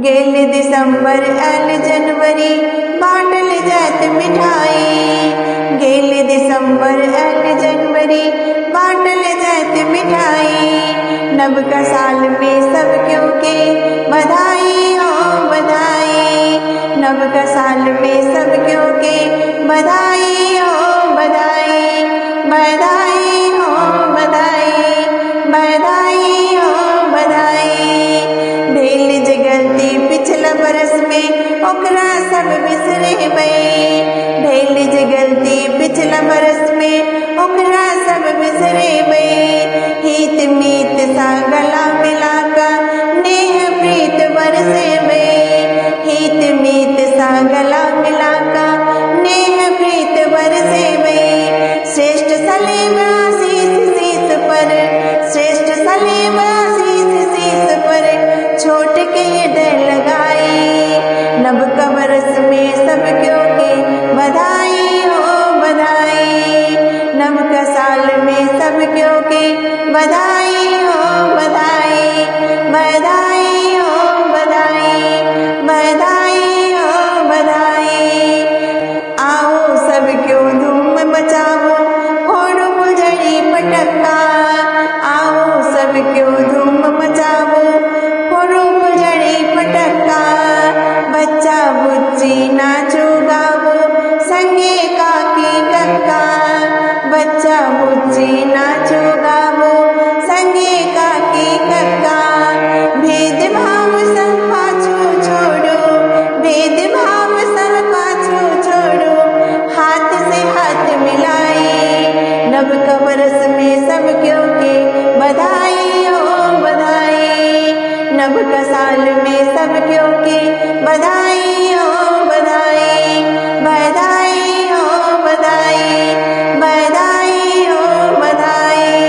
गेल दिसंबर L जनवरी bottle जात मिठाई। गेल दिसंबर L जनवरी bottle जात मिठाई। नव का साल में सब क्यों के बधाई हो बधाई। नव का साल में सब क्यों के बधाई हो बधाई। बधाई हो बधाई बधाई हो बधाई। भेल जे गलती पिछला बरस में ओकरा सब बिसरे बई। भेल जे गलती पिछला बरस में ओकरा सब बिसरे बई। हित मीत सा गला मिलाका नेह प्रीत बरसे बई। हित मीत सा गला मिलाका नेह प्रीत बरसे बई। श्रेष्ठ सलेम आशीष शीस पर श्रेष्ठ सलेम आशीष शीस पर छोट के हृदय लगाई। नव का बरस में सब क्यों के बधाई हो बधाई। नव का साल में सब क्यों के बधाई हो बधाई। बधाई हो बधाई बधाई हो बधाई। आओ सब क्यों धूम मचाओ फोड़ो फुलझड़ी पटक्का। आओ सब क्यों धूम मचाओ फोड़ो फुलझड़ी पटक्का। बच्चा बुच्ची नाचो गावो संगे काकी कक्का। बच्चा बुच्ची नाचो गावो संगे काकी कक्का। भेदभाव सब पाछू छोड़ो भेदभाव सब पाछू छोड़ो हाथ से हाथ मिलाई। नव का बरस में सब क्यों के बधाई हो बधाई। नव का साल में सब क्यों के बधाई हो बधाई। बधाई हो बधाई बधाई हो बधाई।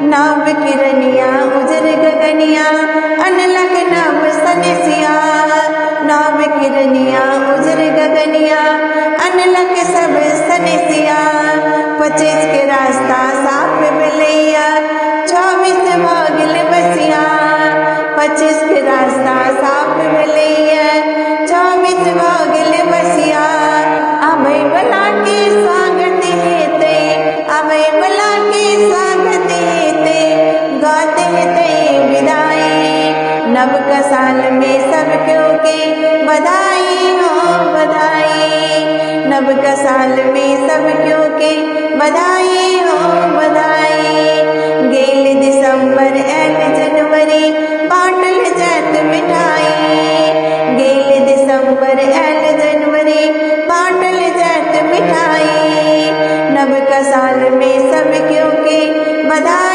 नाव किरनिया उजर गगनिया अनलग नव सनसिया। नाव किरनिया उजर गगनिया अनलग सब सनसिया। 25 के रास्ता साफ बिलैया 24 भागिल बसिया। 25 के रास्ता साफ बिलैया 24 भागिल बसिया। अभय बला के स्वागत हेते अभय बला के स्वागत हेते गाते हेते विदाई। नव का साल में सब क्यों के बधाई हो बधाई। नव का साल में सब क्यों के बधाई हो बधाई। गेल दिसंबर एल जनवरी बाटल जात मिठाई। गेल दिसंबर एल जनवरी बाटल जात मिठाई। नव का साल में सब क्यों के बधाई।